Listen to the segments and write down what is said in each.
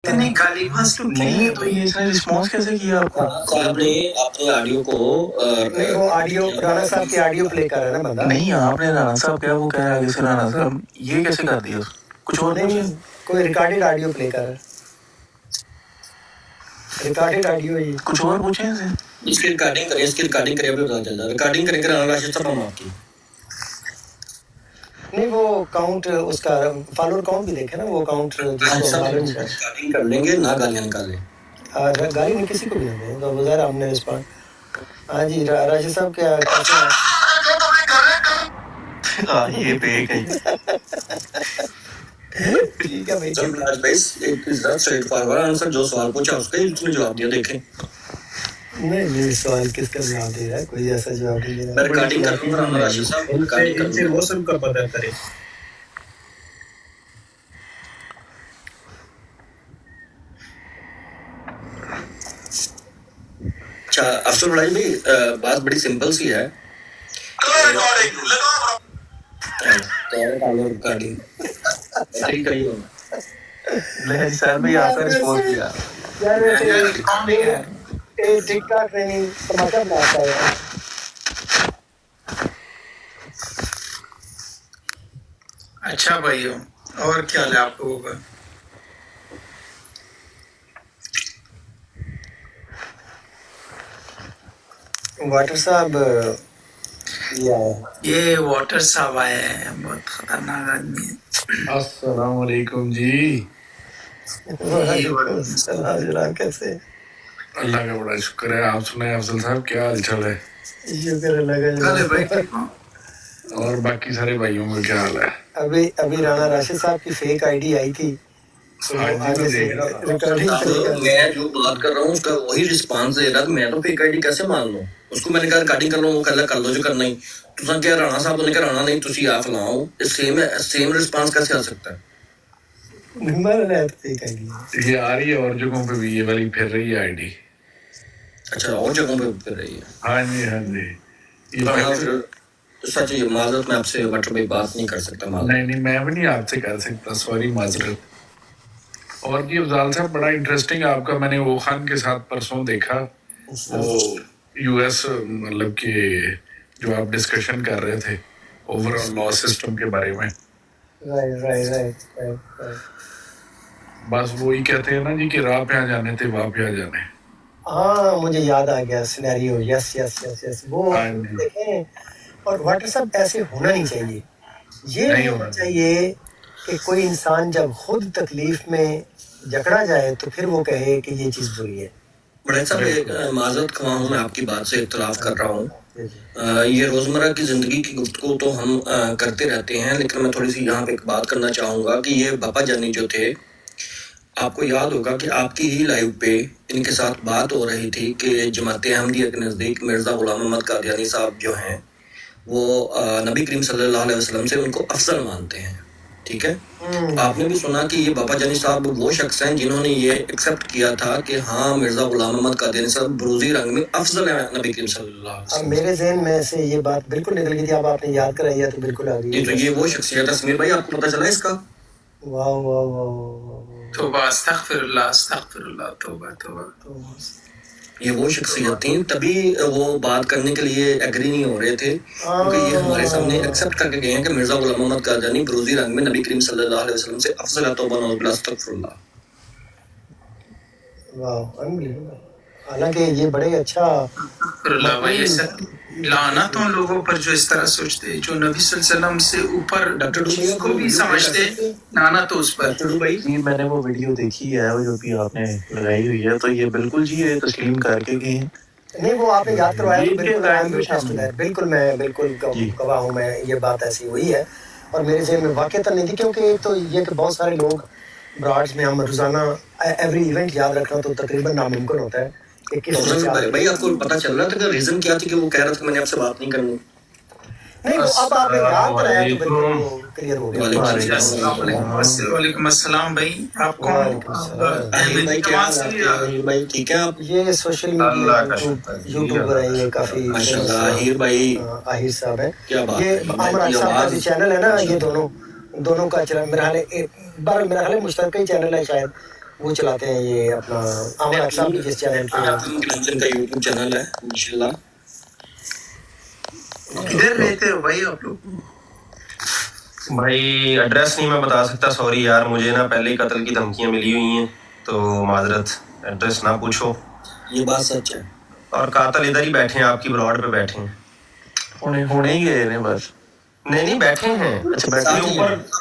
اتنی گالی گلوچ تو نہیں تو یہ اس نے رسپانس کیسے کیا آپ کو؟ صاحب نے اپنے آڈیو کو نہیں وہ آڈیو رانا صاحب کی آڈیو پلے کر رہا ہے نا بندہ. نہیں آپ نے رانا صاحب کیا وہ کہہ رہا ہے آگے سے رانا صاحب یہ کیسے کر دیا کچھ اور نہیں کوئی ریکارڈیڈ آڈیو پلے کر رہا ہے. ریکارڈیڈ آڈیو ہے یہ. کچھ اور پوچھیں اسے اس کی ریکارڈنگ کریں ابھی پتا چل رہا ہے ریکارڈنگ کریں گے رانا راشد صاحب ہم آپ کی نہیں وہ کاؤنٹ اس کا فالوور کاؤنٹ بھی دیکھے نا وہ کاؤنٹ ریکارڈنگ کر لیں گے نہ گالیاں نکالیں. گالی نہیں کسی کو بھی نہیں دیں بظاہر ہم نے رسپانس. ہاں جی راشد صاحب کیا یہ پیک ہے ٹھیک ہے بھائی. چل راج بھائی ایک اسٹریٹ فارورڈ آنسر جو سوال پوچھا اس کا ہی اس نے جواب دیا دیکھیں. نہیں سوال کس کا جواب دے رہا ہے کوئی ایسا جواب نہیں دے رہا. میں ریکارڈنگ کر لوں گا رانا راشد صاحب ریکارڈنگ کر لوں گا. موسم کا پتہ کرے. اچھا افسر بڑائی بھائی بات بڑی سمپل سی ہے. سر میں آپ کا رسپانس کیا یار ویسے ٹک ٹاک نہیں تماشا بناتا ہے. اچھا بھائیو اور کیا حال ہے آپ لوگوں کا؟ واٹر صاحب یہ واٹر صاحب آئے ہیں بہت خطرناک آدمی ہے. السلام علیکم جی. وعلیکم السلام جناب کیسے؟ اللہ کا بڑا شکر ہے. آپ سنائیں افضل صاحب کیا حال چال ہے؟ شکر اللہ کا. اور باقی سارے بھائیوں کا کیا حال ہے؟ ابھی رانا راشد صاحب کی فیک آئی ڈی آئی تھی. میں جو بات کر رہا ہوں اس کا وہی رسپانس دے رہا میں تو فیک آئی ڈی کیسے مان لوں اس کو. میں نے کہا ریکارڈنگ کر لوں وہ کر لو جو کرنا ہی تو کیا رانا صاحب نے کہا رانا نہیں تھی آپ لاؤ سیم رسپانس کیسے آ سکتا ہے. یہ آ رہی ہے اور جگہوں پہ بھی یہ والی پھر رہی ہے آئی ڈی. اچھا اور جگہوں پہ پھر رہی ہے. ہاں جی ہاں جی. سچ یہ معذرت میں آپ سے بٹر بھائی بات نہیں کر سکتا. نہیں میں بھی نہیں آپ سے کر سکتا سوری معذرت. اور جی افضال صاحب بڑا انٹرسٹنگ آپ کا میں نے وہ خان کے ساتھ پرسوں دیکھا وہ یو ایس مطلب کہ جو آپ ڈسکشن کر رہے تھے اوور آل لا سسٹم کے بارے میں. بس وہی کہتے ہیں نا جی کہ راہ پہ آ جانے تھے واہ پہ آ جانے. ہاں مجھے یاد آ گیا سینیریو. یس وہ دیکھیں. اور واٹر صاحب ایسے ہونا نہیں چاہیے. یہ نہیں ہونا چاہیے کہ کوئی انسان جب خود تکلیف میں جکڑا جائے تو پھر وہ کہے کہ یہ چیز بری ہے. بڑے صاحب ایک معذرت خواہ ہوں میں آپ کی بات سے اختلاف کر رہا ہوں. یہ روزمرہ کی زندگی کی گفتگو تو ہم کرتے رہتے ہیں لیکن میں تھوڑی سی یہاں پہ ایک بات کرنا چاہوں گا کہ یہ باپا جانی جو تھے آپ کو یاد ہوگا کہ آپ کی ہی لائیو پہ ان کے ساتھ بات ہو رہی تھی کہ جماعت احمدیہ کے نزدیک مرزا غلام محمد قادیانی صاحب جو ہیں وہ نبی کریم صلی اللہ علیہ وسلم سے ان کو افضل مانتے ہیں. ٹھیک ہے. آپ نے بھی سنا کہ یہ باپا جانی صاحب وہ شخص ہیں جنہوں نے یہ ایکسیپٹ کیا تھا کہ ہاں مرزا غلام محمد قادیانی صاحب بروزی رنگ میں افضل ہیں نبی کریم صلی اللہ علیہ وسلم. میرے ذہن میں سے یہ بات بالکل نکل گئی تھی. اب آپ نے یاد کرائی ہے تو بالکل آ گئی. تو یہ وہ شخصیت ہے. سمیر بھائی آپ کو پتہ چلا اس کا؟ واہ توبہ استغفر اللہ توبہ. یہ وہ شخصیت تھیں تبھی وہ بات کرنے کے لیے ایگری نہیں ہو رہے تھے کیونکہ یہ ہمارے سامنے ایکسیپٹ کر کے گئے ہیں کہ مرزا غلام محمد قادیانی بروزی رنگ میں نبی کریم صلی اللہ علیہ وسلم سے افضل ہے. توبہ نعوذ باللہ استغفر اللہ. حالانکہ یہ بڑے اچھا لعنت ان لوگوں پر جو اس طرح سوچتے جو نبی صلی اللہ علیہ وسلم سے اوپر اس کو بھی سمجھتے. لعنت اس پر. میں نے وہ ویڈیو دیکھی ہے جو بھی آپ نے لگائی ہوئی ہے تو یہ بالکل جی یہ تسلیم کر کے گئے ہیں. نہیں وہ آپ نے یاد کروایا. بالکل میں بالکل گواہ ہوں. میں یہ بات ایسی ہوئی ہے اور میرے ذہن میں واقعتا نہیں تھی کیونکہ ایک تو یہ کہ بہت سارے لوگ براڈز میں ہم روزانہ ایوری ایونٹ یاد رکھنا تو تقریباً ناممکن ہوتا ہے. بھائی آپ کو پتا چل رہا تھا کہ ریزن کیا تھی کہ وہ کہہ رہا تھا کہ میں نے آپ سے بات نہیں کرنی. نہیں وہ اب آپ نے یاد کرایا تو بالکل کلیئر ہو گیا. وعلیکم السلام بھائی. آپ کون؟ بھائی ٹھیک ہے آپ یہ سوشل میڈیا یوٹیوبر ہیں یہ کافی آہیر بھائی آہیر صاحب ہیں. کیا بات یہ عمر صاحب کا جو چینل ہے نا یہ دونوں کا چینل میرا خیال ہے مشترکہ ہی چینل ہے شاید. وہ چلاتے ہیں یہ اپنا عامر اقسام کی جس چینل پہ لندن کا یوٹیوب چینل ہے انشاءاللہ. کدھر رہتے ہو بھائی آپ لوگ؟ بھائی ایڈریس نہیں میں بتا سکتا, سوری یار, مجھے نا پہلے ہی قتل کی دھمکیاں ملی ہوئی ہیں تو معذرت, ایڈریس نہ پوچھو. یہ بات سچ ہے. اور قاتل ادھر ہی بیٹھے ہیں, آپ کی بلاڈ پہ بیٹھے ہیں. ہونے ہی گئے ہیں بس. نہیں بیٹھے ہیں.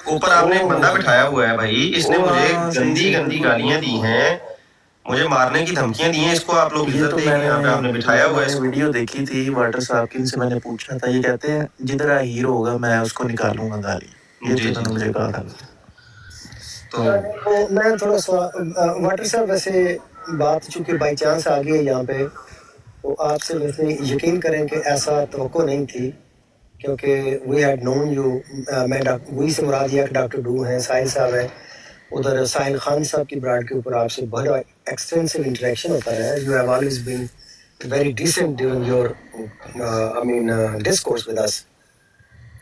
اوپر آپ نے ایک بندہ بٹھایا ہوا ہے بھائی, اس نے مجھے گندی گندی گالیاں دی ہیں, مجھے مارنے کی دھمکیاں دی ہیں. اس کو آپ لوگ عزت دیں گے, یہاں پہ آپ نے بٹھایا ہوا ہے. ویڈیو دیکھی تھی واٹر صاحب کی, ان سے میں نے پوچھا تھا, یہ کہتے ہیں جدھر ہیرو ہوگا میں اس کو نکالوں گا گالی. یہ تو انہوں نے مجھے کہا تھا. تو میں تھوڑا سا واٹر صاحب ویسے بات چونکہ بائی چانس آ گئی ہے یہاں پہ, تو آپ سے ویسے یقین کریں کہ ایسا توقع نہیں تھی, کیونکہ وی ہیڈ نون یو. میں وہی سے مراد یہ ڈاکٹر ڈو ہیں, ساحل صاحب ہیں, ادھر ساحل خان صاحب کی براڈ کے اوپر آپ سے بڑا ایکسٹینسو انٹریکشن ہوتا ہے. You have always been very decent during your discourse with us.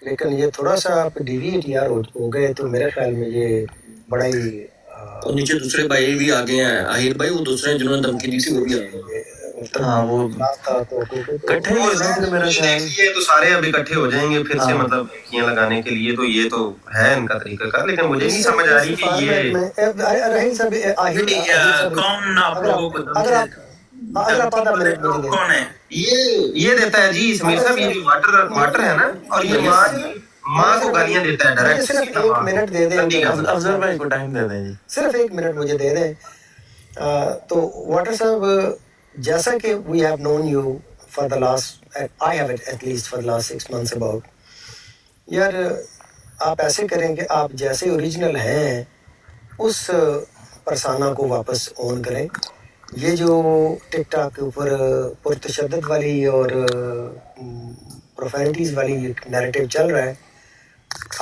لیکن یہ تھوڑا سا آپ ڈیویٹ یار ہو گئے, تو میرے خیال میں یہ بڑا ہی اور نیچے دوسرے بھائی بھی آ گئے ہیں, آہیر بھائی, وہ دوسرے جنہوں نے دھمکی دی تھی وہ بھی آ گئے. ہاں وہ اکٹھے ہی ہونا پھر میرا خیال. یہ تو سارے اب اکٹھے ہو جائیں گے پھر سے, مطلب کیاں لگانے کے لیے. تو یہ تو ہے ان کا طریقہ کار, لیکن مجھے نہیں سمجھ آ رہی کہ یہ کون آپ لوگوں کو کون ہے؟ یہ دیتا ہے جی سمیر صاحب, یہ واٹر ہے نا, اور یہ ماں کو گالیاں دیتا ہے ڈائریکٹ. صرف ایک منٹ دے دیں, افضل بھائی کو ٹائم دے دیں جی, صرف ایک منٹ مجھے دے دیں. تو واٹر صاحب, جیسا کہ we have known you for the last, I have at least for the last 6 months about, یار آپ ایسے کریں کہ آپ جیسے اوریجنل ہیں اس پرسانہ کو واپس آن کریں. یہ جو ٹک ٹاک کے اوپر پرتشدد والی اور پروفینٹیز والی نیریٹو چل رہا ہے,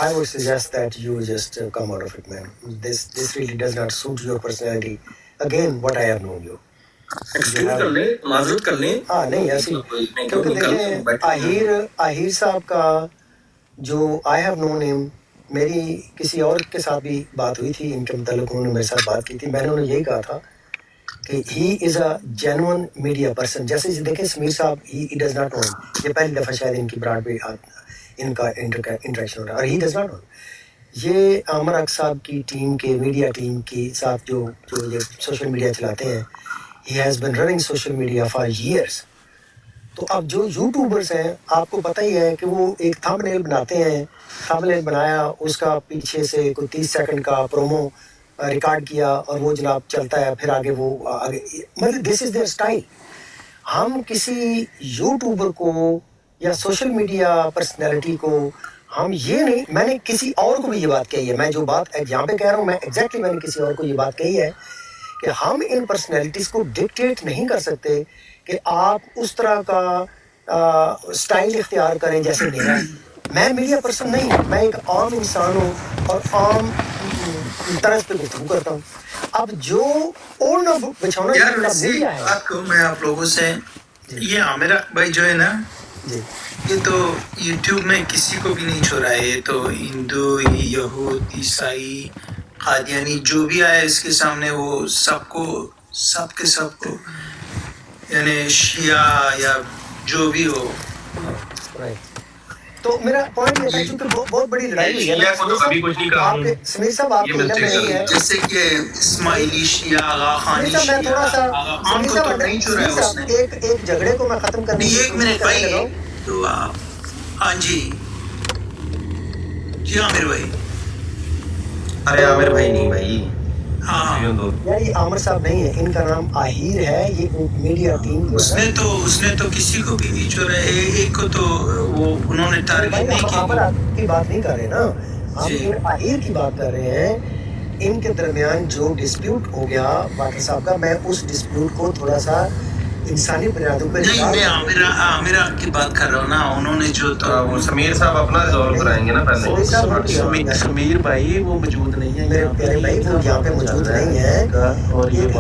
I would suggest that you just come out of it, man. This really does not suit your personality. Again, what I have known you. Excuse کر لیں, معذرت کر لیں. ہاں نہیں ایسی, کیونکہ دیکھیں آہیر صاحب کا جو I have known him, میری کسی اور کے ساتھ بھی بات ہوئی تھی ان کے متعلق, انہوں نے میرے ساتھ بات کی تھی, میں نے انہیں یہی کہا تھا کہ he is a genuine media person. جیسے دیکھیں سمیر صاحب, he does not know him. یہ پہلی دفعہ شاید ان کی براڈ پہ ان کا انٹریکشن ہو رہا ہے, اور ہی ڈز ناٹ نو. یہ عامر اق صاحب کی ٹیم کے میڈیا ٹیم کے ساتھ جو یہ سوشل میڈیا چلاتے ہیں, he has been running social media for years. تو اب جو یوٹیوبرس ہیں, آپ کو پتہ ہی ہے کہ وہ ایک تھمب نیل بناتے ہیں, تھمب نیل بنایا, اس کا پیچھے سے کوئی 30 سیکنڈ کا پرومو ریکارڈ کیا, اور وہ جناب چلتا ہے, پھر آگے وہ آگے, مطلب دس از دیئر اسٹائل. ہم کسی یوٹیوبر کو یا سوشل میڈیا پرسنالٹی کو ہم یہ نہیں, میں نے کسی اور کو بھی یہ بات کہی ہے, میں جو بات یہاں پہ کہہ رہا ہوں میں ایگزیکٹلی میں نے کسی اور کو یہ بات کہی ہے کہ ہم ان پرسنالٹیز کو ڈکٹیٹ نہیں کر سکتے کہ آپ اس طرح کا سٹائل اختیار کریں جیسے میرا. میں میڈیا پرسن نہیں ہوں, میں ایک عام انسان ہوں اور عام طرز پہ گفتگو کرتا ہوں. اب جو اوڑھنا بچھونا میڈیا ہے, بات کہوں میں آپ لوگوں سے, یہ عامر اق بھائی جو ہے نا, یہ تو یوٹیوب میں کسی کو بھی نہیں چھوڑا ہے. یہ تو ہندو, یہود, عیسائی, قادیانی جو بھی آیا اس کے سامنے وہ سب کے سب کو یعنی شیعہ یا جو بھی ہو. تو میرا پوائنٹ یہ تھا چونکہ بہت بڑی لڑائی ہوئی ہے, سمیر صاحب آپ کو علم نہیں ہے, جیسے کہ اسماعیلی شیعہ, آغا خانی شیعہ, آغا خان کو تو نہیں چھوڑا ہے اس نے. ایک جھگڑے کو میں ختم کرنے نہیں, ایک منٹ بھائی, تو ہاں جی عامر بھائی. ارے عامر بھائی نہیں بھائی, ہاں یار یہ عامر صاحب نہیں ہے, ان کا نام آہیر ہے. یہ میڈیا ٹیم اس نے تو کسی کو بھی نہیں چھوڑا ہے, ایک کو تو وہ انہوں نے ٹارگیٹ نہیں کیا. عامر کی بات نہیں کر رہے نا, ہم آہیر کی بات کر رہے ہیں. ان کے درمیان جو ڈسپیوٹ ہو گیا واٹر صاحب کا, میں اس ڈسپیوٹ کو تھوڑا سا انسانی بنیادوں پہ نہیں, میں عامر کی بات کر رہا ہوں نا. انہوں نے جو تو وہ سمیر صاحب اپنا ریزالو کرائیں گے نا پہلے. سمیر بھائی وہ موجود نہیں ہے, میرے پیارے بھائی وہ یہاں پہ موجود نہیں ہے, اور ایک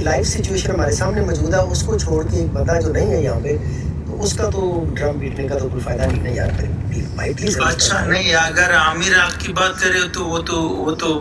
لائیو سچویشن ہمارے سامنے موجود ہے, اس کو چھوڑ کے ایک بندہ جو نہیں ہے یہاں پہ, تو اس کا تو ڈرم بیٹنے کا تو کوئی فائدہ نہیں یار بھائی پلیز. اچھا نہیں, اگر عامر آپ کی بات کرے تو وہ تو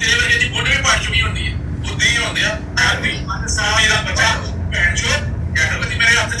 ਤੇਰੇ ਵਰਗੇ ਦੀ ਫੋਟੋ ਵੀ ਪੜ ਚੁੱਕੀ ਹੁੰਦੀ ਹੈ ਉਦਾਂ ਹੀ ਹੁੰਦੇ ਆ ਆਦਮੀ ਮੇਰਾ ਬੱਚਾ ਭੈਨ ਜੋ ਗੈਟਰਪਤੀ ਮੇਰੇ ਹੱਥ 'ਚ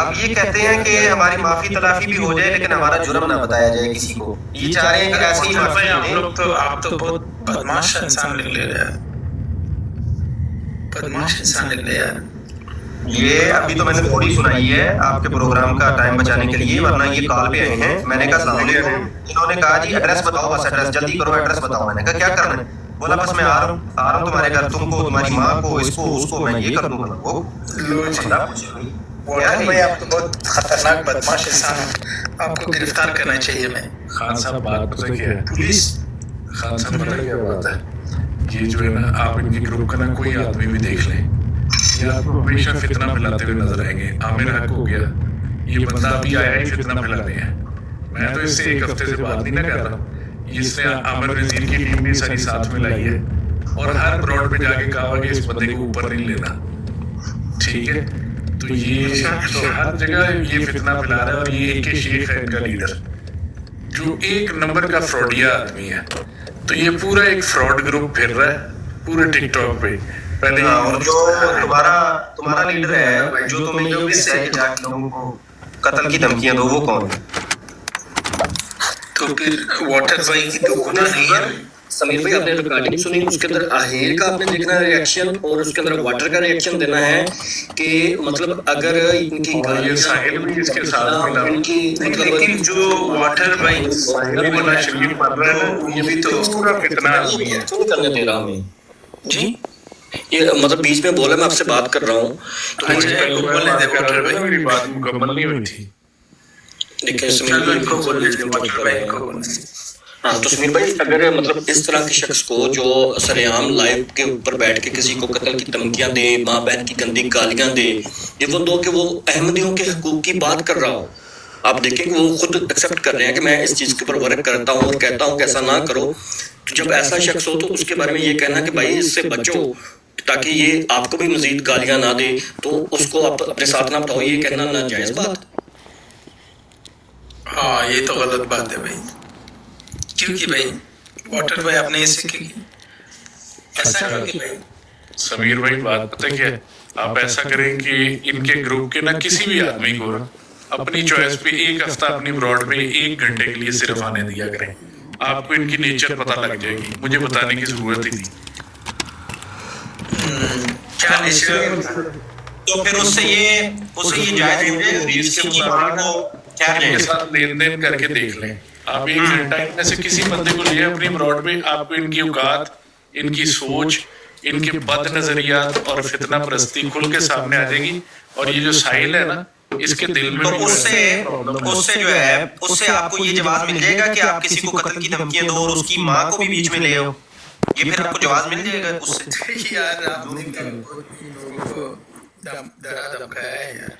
اب یہ کہتے ہیں کہ ہماری معافی تلافی بھی ہو جائے لیکن ہمارا جرم نہ بتایا جائے کسی کو. یہ چاہ رہے ہیں کہ ایسے ہی معافی آپ دیں. لوگ تو آپ تو بہت بدماش انسان نکلے یار, بدماش انسان نکلے یار. یہ ابھی تو میں نے تھوڑی سنائی ہے آپ کے پروگرام کا ٹائم بچانے کے لیے, ورنہ یہ کال پہ آئے ہیں. میں نے کہا السلام علیکم, انہوں نے کہا جی ایڈریس بتاؤ, بس ایڈریس جلدی کرو, ایڈریس بتاؤ. میں نے کہا کیا کرنا ہے؟ بولا بس میں آ رہا ہوں تمہارے گھر, تم کو, تمہاری ماں کو, اس کو میں یہ کر دوں گا. وہ بھائی آپ تو بہت خطرناک بدماش انسان, آپ کو گرفتار کرنا چاہیے. میں خان صاحب بات پتہ کیا ہے, پولیس خان صاحب پتہ کیا بات ہے, یہ جو ہے نا آپ ان کے گروپ کا نا کوئی آدمی بھی دیکھ لیں, یہ آپ کو ہمیشہ فتنہ پھیلاتے ہوئے نظر آئیں گے. عامر حق ہو گیا, یہ بندہ ابھی آیا ہی فتنہ پھیلانے ہے. میں تو اس سے ایک ہفتے سے بات نہیں نہ کر رہا, اس نے عامر وزیر کی ٹیم بھی ساری ساتھ میں لائی ہے اور ہر براڈ پہ جا کے کہا کہ اس بندے کو اوپر نہیں لینا, ٹھیک ہے. تو یہ تو ہر جگہ یہ فتنہ پھیلا رہا ہے, اور یہ ایک شیخ ہے ان کا لیڈر جو ایک نمبر کا فراڈیا آدمی ہے. تو یہ پورا ایک فراڈ گروپ پھر رہا ہے پورے ٹک ٹاک پہ. پہلے اور جو تمہارا لیڈر ہے جو تمہیں یہ بھی ہے کہ جا کے لوگوں کو قتل کی دھمکیاں دو, وہ کون ہے؟ تو پھر واٹر بھائی کی تو گناہ نہیں ہے. سمیر بھائی آپ نے ریکارڈنگ سنی, اس کے اندر آہیر کا آپ نے دیکھنا ہے ریئیکشن, اور اس کے اندر واٹر کا ریئیکشن دینا ہے کہ مطلب اگر ان کی یہ ساحل بھی اس کے ساتھ ملا, ان کی لیکن جو واٹر بھائی ساحل بھی بڑا شریف بن رہا ہے نا, یہ بھی تو پورا فتنہ آدمی ہے. نہیں کرنے دے رہا ہمیں جی, یہ مطلب بیچ میں بولا, میں آپ سے بات کر رہا ہوں. میری بات مکمل نہیں ہوئی تھی. دیکھیں سمیر بھائی, ہاں تو سمیر بھائی اگر مطلب اس طرح کے شخص کو جو سریعام لائیو کے اوپر بیٹھ کے کسی کو قتل کی دھمکیاں دے, ماں بہن کی گندی گالیاں دے, یہ وہ دو کہ وہ احمدیوں کے حقوق کی بات کر رہا ہو, آپ دیکھیں کہ وہ خود ایکسیپٹ کر رہے ہیں کہ میں اس چیز کے اوپر ورک کرتا ہوں اور کہتا ہوں کہ ایسا نہ کرو. تو جب ایسا شخص ہو تو اس کے بارے میں یہ کہنا کہ بھائی اس سے بچو تاکہ یہ آپ کو بھی مزید گالیاں نہ دے, تو اس کو آپ اپنے ساتھ نہ بٹھاؤ, یہ کہنا ناجائز بات. ہاں یہ تو غلط بات ہے بھائی, کیونکہ بھائی واٹر بھائی آپ نے ایسے کی ایسا کریں بھائی. سمیر بھائی بات پتہ کیا ہے, آپ ایسا کریں کہ ان کے گروپ کے نہ کسی بھی آدمی کو اپنی چوائس پہ ایک ہفتہ اپنی براڈ پہ 1 گھنٹے کے لیے صرف آنے دیا کریں, آپ کو ان کی نیچر پتہ لگ جائے گی, مجھے بتانے کی ضرورت ہی نہیں. کیا نیچر, تو پھر اس سے یہ جائز ہو جائے اس کے مطابق وہ کیا ان کے ساتھ لین دین کر کے دیکھ لیں آپ. 1 گھنٹہ ان میں سے کسی بندے کو لیا اپنی براڈ پہ, آپ کو ان کی اوقات, ان کی سوچ, ان کے بد نظریات اور فتنہ پرستی کھل کے سامنے آ جائے گی. اور یہ جو ساحل ہے نا, اس کے دل میں اس سے جو ہے اس سے آپ کو یہ جواز مل جائے گا کہ آپ کسی کو قتل کی دھمکیاں دو اور اس کی ماں کو بھی بیچ میں لے آؤ, یہ پھر آپ کو جواز مل جائے گا اس سے. یار آپ نے لوگوں کو دھمکایا ہے یار.